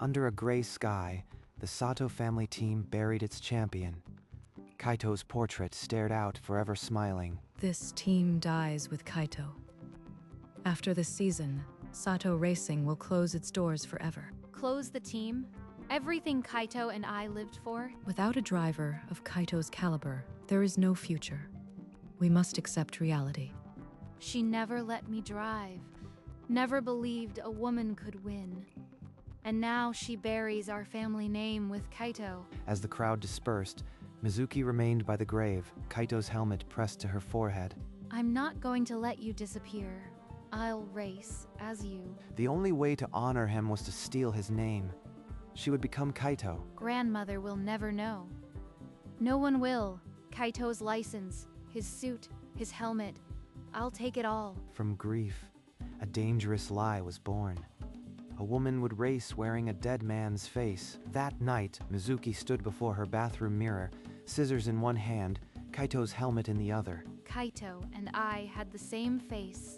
Under a gray sky, the Sato family team buried its champion. Kaito's portrait stared out, forever smiling. This team dies with Kaito. After this season, Sato Racing will close its doors forever. Close the team? Everything Kaito and I lived for? Without a driver of Kaito's caliber, there is no future. We must accept reality. She never let me drive. Never believed a woman could win. And now she buries our family name with Kaito. As the crowd dispersed, Mizuki remained by the grave, Kaito's helmet pressed to her forehead. I'm not going to let you disappear. I'll race as you. The only way to honor him was to steal his name. She would become Kaito. Grandmother will never know. No one will. Kaito's license, his suit, his helmet. I'll take it all. From grief, a dangerous lie was born. A woman would race wearing a dead man's face. That night, Mizuki stood before her bathroom mirror, scissors in one hand, Kaito's helmet in the other. Kaito and I had the same face.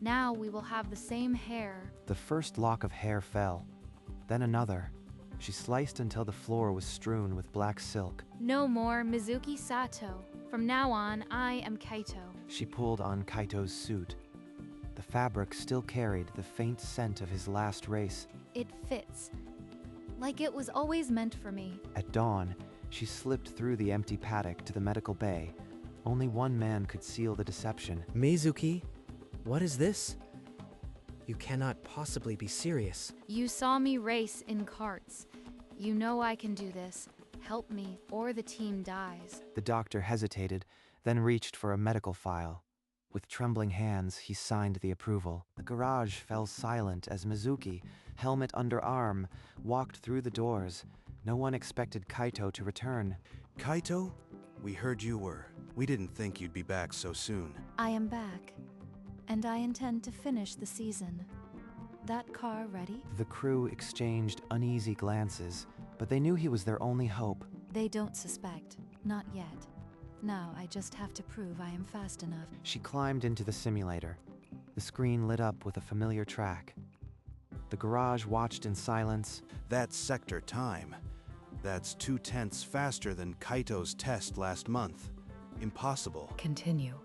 Now we will have the same hair. The first lock of hair fell, then another. She sliced until the floor was strewn with black silk. No more Mizuki Sato. From now on, I am Kaito. She pulled on Kaito's suit. The fabric still carried the faint scent of his last race. It fits. Like it was always meant for me. At dawn, she slipped through the empty paddock to the medical bay. Only one man could seal the deception. Mizuki, what is this? You cannot possibly be serious. You saw me race in carts. You know I can do this. Help me, or the team dies. The doctor hesitated, then reached for a medical file. With trembling hands, he signed the approval. The garage fell silent as Mizuki, helmet under arm, walked through the doors. No one expected Kaito to return. Kaito? We heard you were. We didn't think you'd be back so soon. I am back, and I intend to finish the season. That car ready? The crew exchanged uneasy glances, but they knew he was their only hope. They don't suspect. Not yet. Now I just have to prove I am fast enough. She climbed into the simulator. The screen lit up with a familiar track. The garage watched in silence. That's sector time. That's 2/10 faster than Kaito's test last month. Impossible. Continue.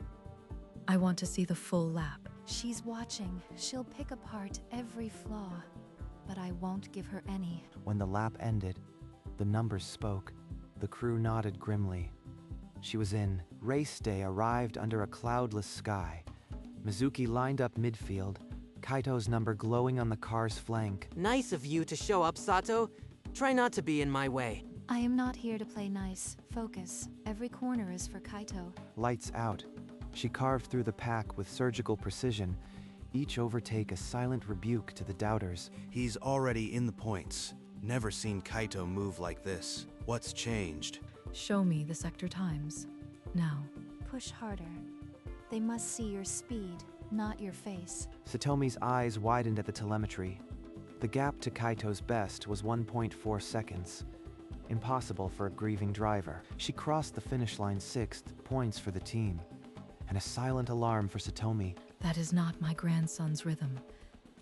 I want to see the full lap. She's watching. She'll pick apart every flaw, but I won't give her any. When the lap ended, the numbers spoke. The crew nodded grimly. She was in. Race day arrived under a cloudless sky. Mizuki lined up midfield, Kaito's number glowing on the car's flank. Nice of you to show up, Sato. Try not to be in my way. I am not here to play nice. Focus. Every corner is for Kaito. Lights out. She carved through the pack with surgical precision, each overtake a silent rebuke to the doubters. He's already in the points. Never seen Kaito move like this. What's changed? Show me the sector times. Now. Push harder. They must see your speed, not your face. Satomi's eyes widened at the telemetry. The gap to Kaito's best was 1.4 seconds. Impossible for a grieving driver. She crossed the finish line sixth, points for the team. And a silent alarm for Satomi. That is not my grandson's rhythm.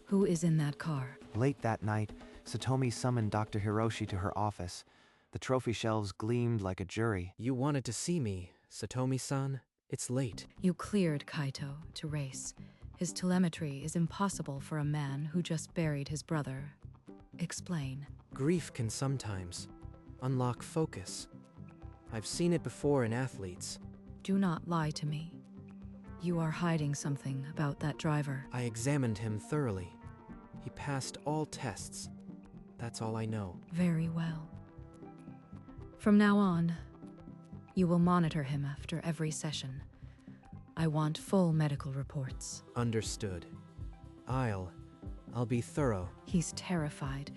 Who is in that car? Late that night, Satomi summoned Dr. Hiroshi to her office. The trophy shelves gleamed like a jury. You wanted to see me, Satomi-san. It's late. You cleared Kaito to race. His telemetry is impossible for a man who just buried his brother. Explain. Grief can sometimes unlock focus. I've seen it before in athletes. Do not lie to me. You are hiding something about that driver. I examined him thoroughly. He passed all tests. That's all I know. Very well. From now on, you will monitor him after every session. I want full medical reports. Understood. I'll be thorough. He's terrified,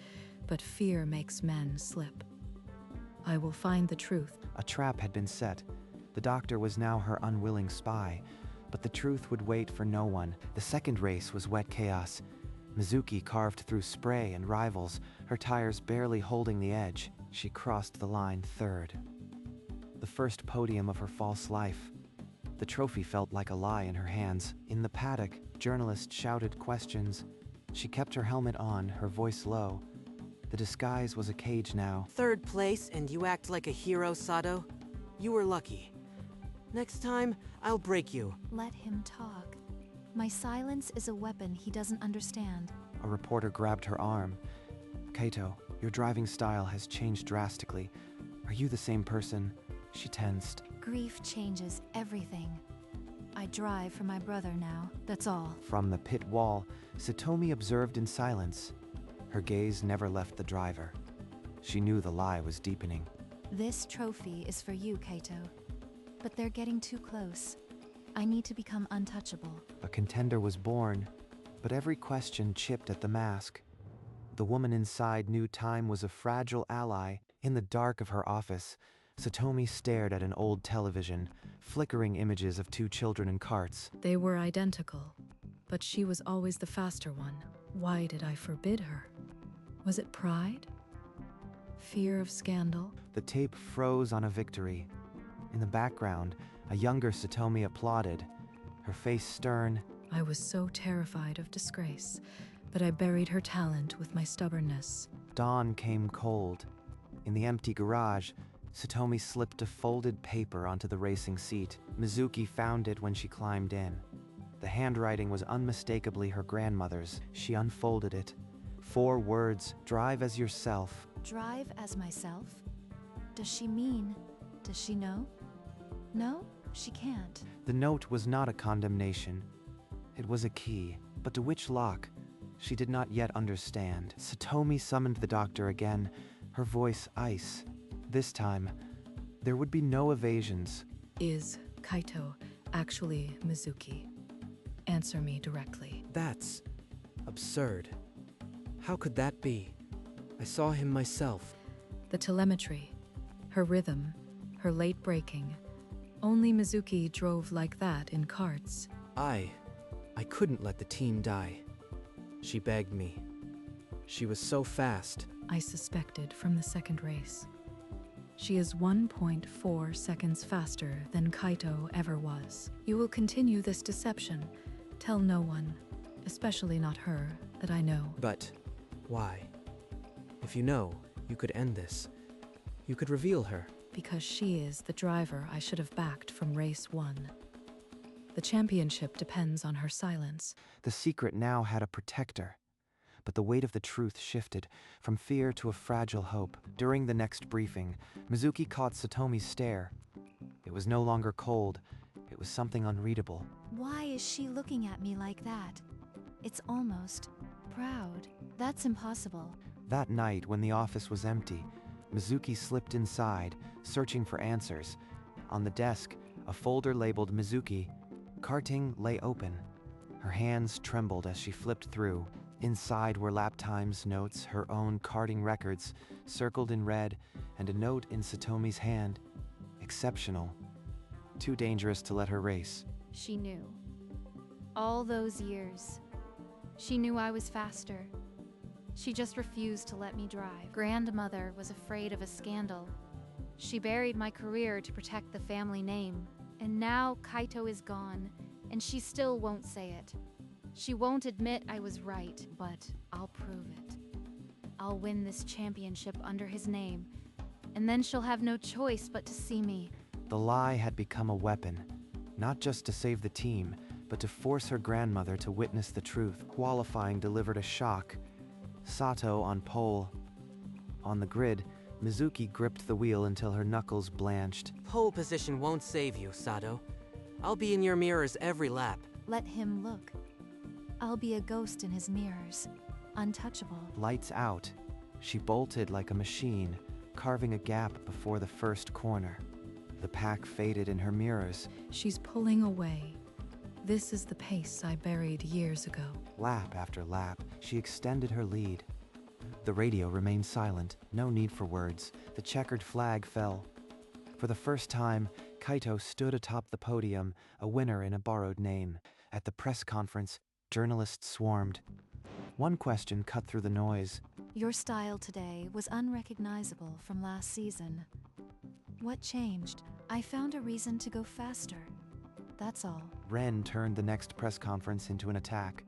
but fear makes men slip. I will find the truth. A trap had been set. The doctor was now her unwilling spy, but the truth would wait for no one. The second race was wet chaos. Mizuki carved through spray and rivals, her tires barely holding the edge. She crossed the line third. The first podium of her false life. The trophy felt like a lie in her hands. In the paddock, journalists shouted questions. She kept her helmet on, her voice low. The disguise was a cage now. Third place, and you act like a hero, Sato? You were lucky. Next time, I'll break you. Let him talk. My silence is a weapon he doesn't understand. A reporter grabbed her arm. Kaito, your driving style has changed drastically. Are you the same person? She tensed. Grief changes everything. I drive for my brother now, that's all. From the pit wall, Satomi observed in silence. Her gaze never left the driver. She knew the lie was deepening. This trophy is for you, Kaito. But they're getting too close. I need to become untouchable. A contender was born, but every question chipped at the mask. The woman inside knew time was a fragile ally. In the dark of her office, Satomi stared at an old television, flickering images of two children in carts. They were identical, but she was always the faster one. Why did I forbid her? Was it pride? Fear of scandal? The tape froze on a victory. In the background, a younger Satomi applauded, her face stern. I was so terrified of disgrace, but I buried her talent with my stubbornness. Dawn came cold. In the empty garage, Satomi slipped a folded paper onto the racing seat. Mizuki found it when she climbed in. The handwriting was unmistakably her grandmother's. She unfolded it. 4 words, drive as yourself. Drive as myself? Does she mean? Does she know? No, she can't. The note was not a condemnation. It was a key, but to which lock? She did not yet understand. Satomi summoned the doctor again, her voice ice. This time, there would be no evasions. Is Kaito actually Mizuki? Answer me directly. That's absurd. How could that be? I saw him myself. The telemetry, her rhythm, her late braking. Only Mizuki drove like that in carts. I couldn't let the team die. She begged me. She was so fast. I suspected from the second race. She is 1.4 seconds faster than Kaito ever was. You will continue this deception. Tell no one, especially not her, that I know. But why? If you know, you could end this. You could reveal her. Because she is the driver I should have backed from race 1. The championship depends on her silence. The secret now had a protector. But the weight of the truth shifted, from fear to a fragile hope. During the next briefing, Mizuki caught Satomi's stare. It was no longer cold. It was something unreadable. Why is she looking at me like that? It's almost proud. That's impossible. That night, when the office was empty, Mizuki slipped inside, searching for answers. On the desk, a folder labeled Mizuki. Karting lay open. Her hands trembled as she flipped through. Inside were lap times, notes, her own karting records, circled in red, and a note in Satomi's hand. Exceptional. Too dangerous to let her race. She knew. All those years. She knew I was faster. She just refused to let me drive. Grandmother was afraid of a scandal. She buried my career to protect the family name. And now Kaito is gone, and she still won't say it. She won't admit I was right, but I'll prove it. I'll win this championship under his name, and then she'll have no choice but to see me. The lie had become a weapon, not just to save the team, but to force her grandmother to witness the truth. Qualifying delivered a shock. Sato on pole. On the grid, Mizuki gripped the wheel until her knuckles blanched. Pole position won't save you, Sato. I'll be in your mirrors every lap. Let him look. I'll be a ghost in his mirrors, untouchable. Lights out. She bolted like a machine, carving a gap before the first corner. The pack faded in her mirrors. She's pulling away. This is the pace I buried years ago. Lap after lap, she extended her lead. The radio remained silent, no need for words. The checkered flag fell. For the first time, Kaito stood atop the podium, a winner in a borrowed name. At the press conference, journalists swarmed. One question cut through the noise. Your style today was unrecognizable from last season. What changed? I found a reason to go faster. That's all. Ren turned the next press conference into an attack.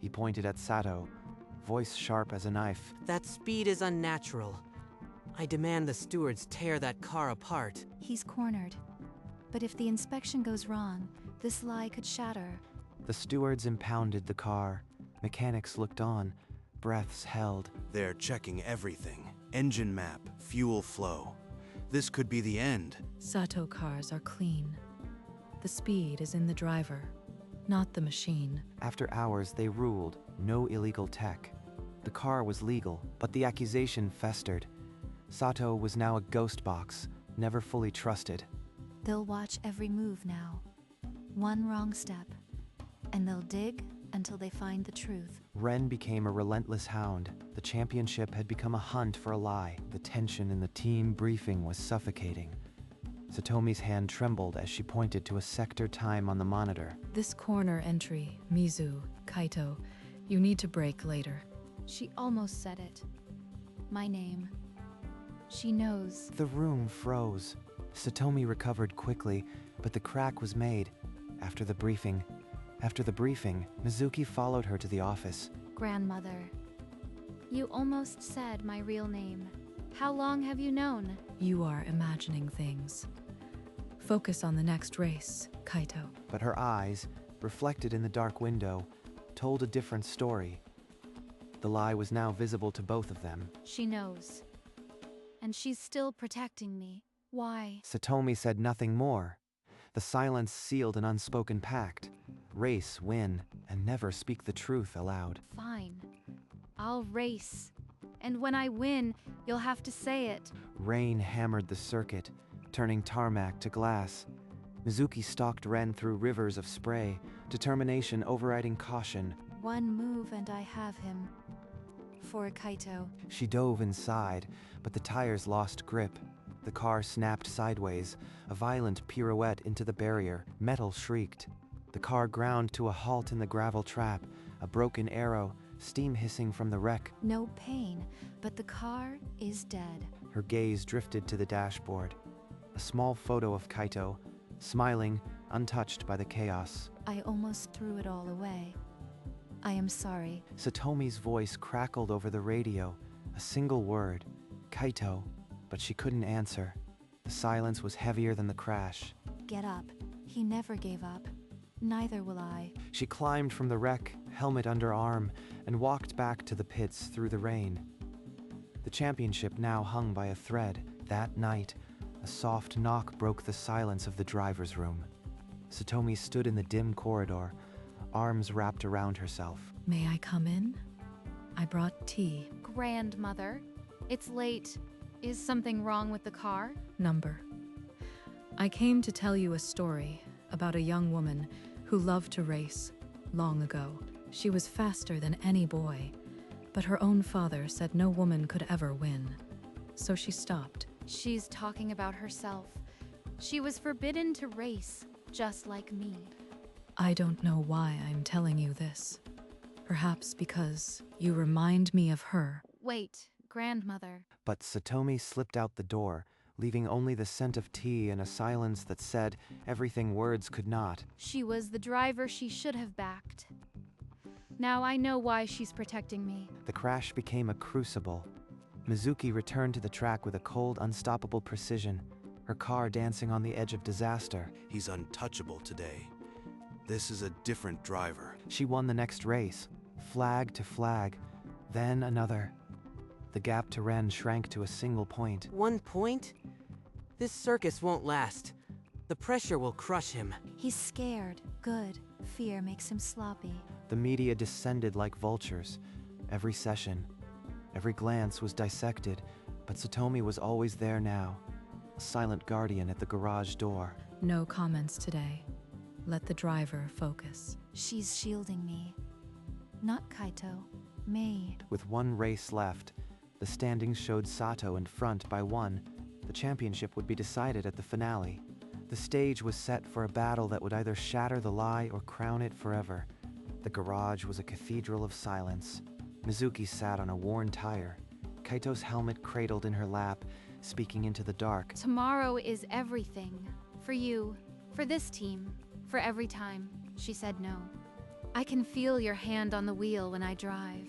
He pointed at Sato. voice sharp as a knife. That speed is unnatural. I demand the stewards tear that car apart. He's cornered. But if the inspection goes wrong, this lie could shatter. The stewards impounded the car. Mechanics looked on, breaths held. They're checking everything. Engine map, fuel flow. This could be the end. Sato cars are clean. The speed is in the driver, not the machine. After hours, they ruled no illegal tech. The car was legal, but the accusation festered. Sato was now a ghost box, never fully trusted. They'll watch every move now. One wrong step, and they'll dig until they find the truth. Ren became a relentless hound. The championship had become a hunt for a lie. The tension in the team briefing was suffocating. Satomi's hand trembled as she pointed to a sector time on the monitor. This corner entry, Mizu, Kaito, you need to brake later. She almost said it. My name. She knows. The room froze. Satomi recovered quickly, but the crack was made. After the briefing, Mizuki followed her to the office. Grandmother. You almost said my real name. How long have you known? You are imagining things. Focus on the next race, Kaito. But her eyes, reflected in the dark window, told a different story. The lie was now visible to both of them. She knows. And she's still protecting me. Why? Satomi said nothing more. The silence sealed an unspoken pact. Race, win, and never speak the truth aloud. Fine. I'll race. And when I win, you'll have to say it. Rain hammered the circuit, turning tarmac to glass. Mizuki stalked Ren through rivers of spray, determination overriding caution. One move and I have him. For Kaito. She dove inside, but the tires lost grip. The car snapped sideways, a violent pirouette into the barrier. Metal shrieked. The car ground to a halt in the gravel trap, a broken arrow, steam hissing from the wreck. No pain, but the car is dead. Her gaze drifted to the dashboard. A small photo of Kaito, smiling, untouched by the chaos. I almost threw it all away. I am sorry. Satomi's voice crackled over the radio, a single word, Kaito, but she couldn't answer. The silence was heavier than the crash. Get up. He never gave up. Neither will I. She climbed from the wreck, helmet under arm, and walked back to the pits through the rain. The championship now hung by a thread. That night, a soft knock broke the silence of the driver's room. Satomi stood in the dim corridor, arms wrapped around herself. May I come in? I brought tea. Grandmother, it's late. Is something wrong with the car? Number. I came to tell you a story about a young woman who loved to race long ago. She was faster than any boy, but her own father said no woman could ever win. So she stopped. She's talking about herself. She was forbidden to race, just like me. I don't know why I'm telling you this. Perhaps because you remind me of her. Wait, grandmother. But Satomi slipped out the door, leaving only the scent of tea and a silence that said everything words could not. She was the driver she should have backed. Now I know why she's protecting me. The crash became a crucible. Mizuki returned to the track with a cold, unstoppable precision, her car dancing on the edge of disaster. He's untouchable today. This is a different driver. She won the next race, flag to flag, then another. The gap to Ren shrank to a single point. 1 point? This circus won't last. The pressure will crush him. He's scared. Good. Fear makes him sloppy. The media descended like vultures. Every session, every glance was dissected, but Satomi was always there now, a silent guardian at the garage door. No comments today. Let the driver focus. She's shielding me. Not Kaito. Me. With one race left, the standings showed Sato in front by 1. The championship would be decided at the finale. The stage was set for a battle that would either shatter the lie or crown it forever. The garage was a cathedral of silence. Mizuki sat on a worn tire, Kaito's helmet cradled in her lap, speaking into the dark. Tomorrow is everything. For you. For this team. For every time. She said no. I can feel your hand on the wheel when I drive.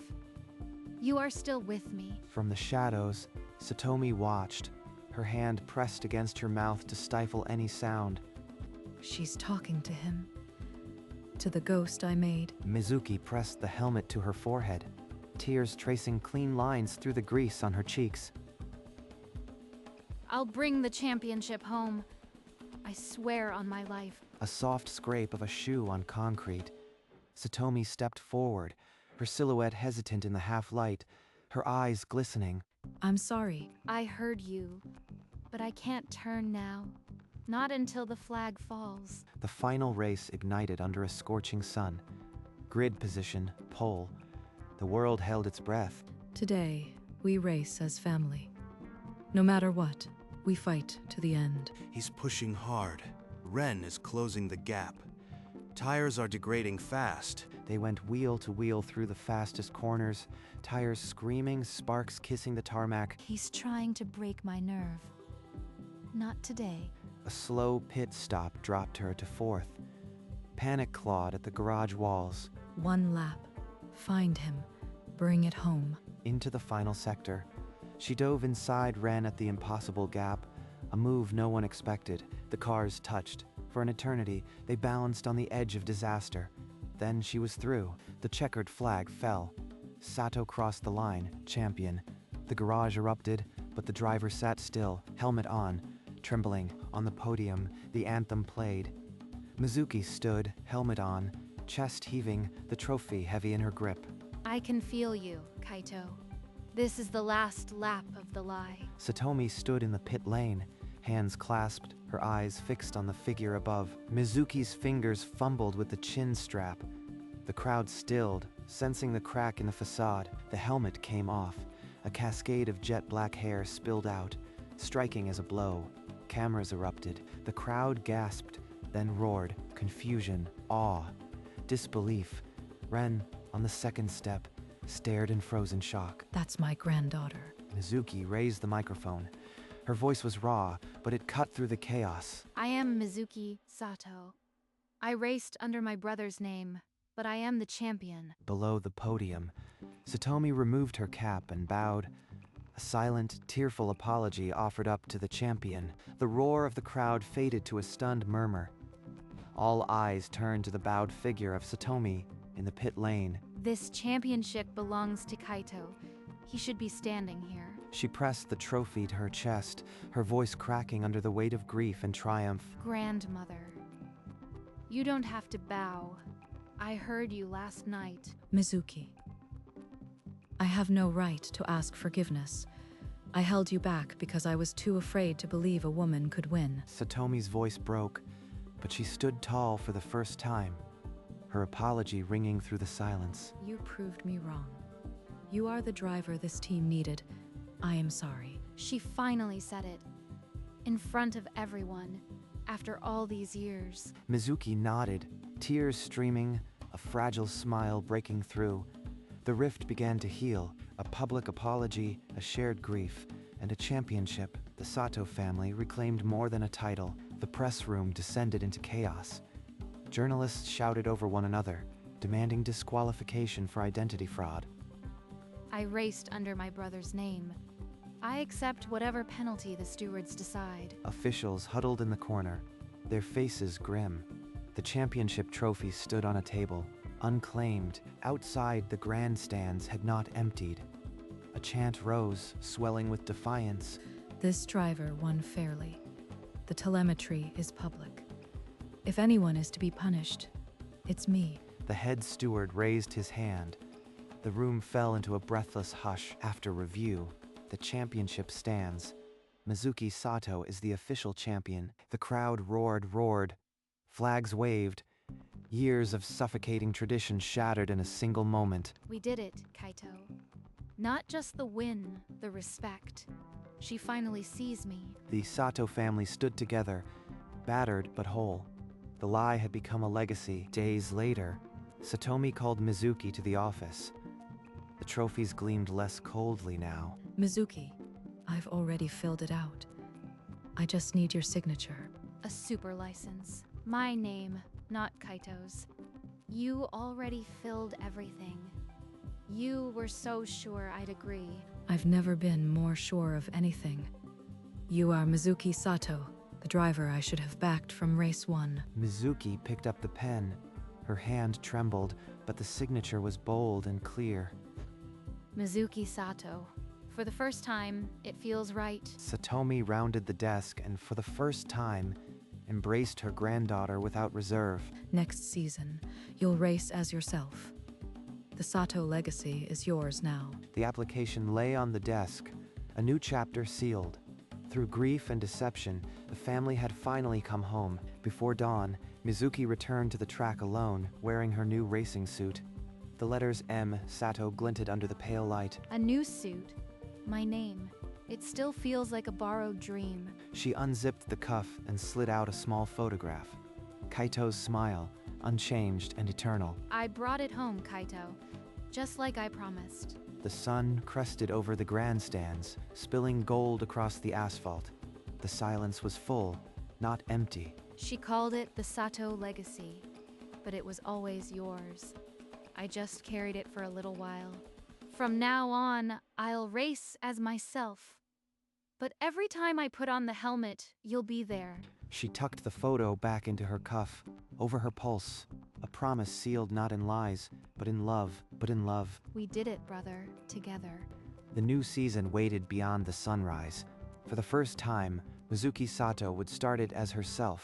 You are still with me. From the shadows, Satomi watched, her hand pressed against her mouth to stifle any sound. She's talking to him. To the ghost I made. Mizuki pressed the helmet to her forehead, tears tracing clean lines through the grease on her cheeks. I'll bring the championship home. I swear on my life. A soft scrape of a shoe on concrete. Satomi stepped forward, her silhouette hesitant in the half-light, her eyes glistening. I'm sorry. I heard you, but I can't turn now. Not until the flag falls. The final race ignited under a scorching sun. Grid position, pole. The world held its breath. Today, we race as family. No matter what, we fight to the end. He's pushing hard. Ren is closing the gap. Tires are degrading fast. They went wheel to wheel through the fastest corners, tires screaming, sparks kissing the tarmac. He's trying to break my nerve. Not today. A slow pit stop dropped her to fourth. Panic clawed at the garage walls. One lap. Find him. Bring it home. Into the final sector. She dove inside Ren at the impossible gap, a move no one expected. The cars touched. For an eternity, they balanced on the edge of disaster. Then she was through. The checkered flag fell. Sato crossed the line, champion. The garage erupted, but the driver sat still, helmet on, trembling. On the podium, the anthem played. Mizuki stood, helmet on, chest heaving, the trophy heavy in her grip. I can feel you, Kaito. This is the last lap of the lie. Satomi stood in the pit lane, hands clasped, her eyes fixed on the figure above. Mizuki's fingers fumbled with the chin strap. The crowd stilled, sensing the crack in the facade. The helmet came off. A cascade of jet black hair spilled out, striking as a blow. Cameras erupted. The crowd gasped, then roared. Confusion, awe, disbelief. Ren, on the second step, stared in frozen shock. That's my granddaughter. Mizuki raised the microphone. Her voice was raw, but it cut through the chaos. I am Mizuki Sato. I raced under my brother's name, but I am the champion. Below the podium, Satomi removed her cap and bowed. A silent, tearful apology offered up to the champion. The roar of the crowd faded to a stunned murmur. All eyes turned to the bowed figure of Satomi in the pit lane. This championship belongs to Kaito. He should be standing here. She pressed the trophy to her chest, her voice cracking under the weight of grief and triumph. Grandmother, you don't have to bow. I heard you last night. Mizuki. I have no right to ask forgiveness. I held you back because I was too afraid to believe a woman could win. Satomi's voice broke, but she stood tall for the first time, her apology ringing through the silence. You proved me wrong. You are the driver this team needed. I am sorry. She finally said it. In front of everyone. After all these years. Mizuki nodded, tears streaming, a fragile smile breaking through. The rift began to heal, a public apology, a shared grief, and a championship. The Sato family reclaimed more than a title. The press room descended into chaos. Journalists shouted over one another, demanding disqualification for identity fraud. I raced under my brother's name. I accept whatever penalty the stewards decide. Officials huddled in the corner, their faces grim. The championship trophy stood on a table, unclaimed. Outside, the grandstands had not emptied. A chant rose, swelling with defiance. This driver won fairly. The telemetry is public. If anyone is to be punished, it's me. The head steward raised his hand. The room fell into a breathless hush. After review, the championship stands. Mizuki Sato is the official champion. The crowd roared. Flags waved. Years of suffocating tradition shattered in a single moment. We did it, Kaito. Not just the win, the respect. She finally sees me. The Sato family stood together, battered but whole. The lie had become a legacy. Days later, Satomi called Mizuki to the office. The trophies gleamed less coldly now. Mizuki, I've already filled it out. I just need your signature. A super license. My name, not Kaito's. You already filled everything. You were so sure I'd agree. I've never been more sure of anything. You are Mizuki Sato, the driver I should have backed from race 1. Mizuki picked up the pen. Her hand trembled, but the signature was bold and clear. Mizuki Sato. For the first time, it feels right. Satomi rounded the desk and for the first time embraced her granddaughter without reserve. Next season, you'll race as yourself. The Sato legacy is yours now. The application lay on the desk, a new chapter sealed. Through grief and deception, the family had finally come home. Before dawn, Mizuki returned to the track alone, wearing her new racing suit. The letters M. Sato glinted under the pale light. A new suit. My name. It still feels like a borrowed dream. She unzipped the cuff and slid out a small photograph. Kaito's smile, unchanged and eternal. I brought it home, Kaito. Just like I promised. The sun crested over the grandstands, spilling gold across the asphalt. The silence was full, not empty. She called it the Sato legacy, but it was always yours. I just carried it for a little while. From now on, I'll race as myself. But every time I put on the helmet, you'll be there. She tucked the photo back into her cuff, over her pulse, a promise sealed not in lies, but in love. We did it, brother, together. The new season waited beyond the sunrise. For the first time, Mizuki Sato would start it as herself.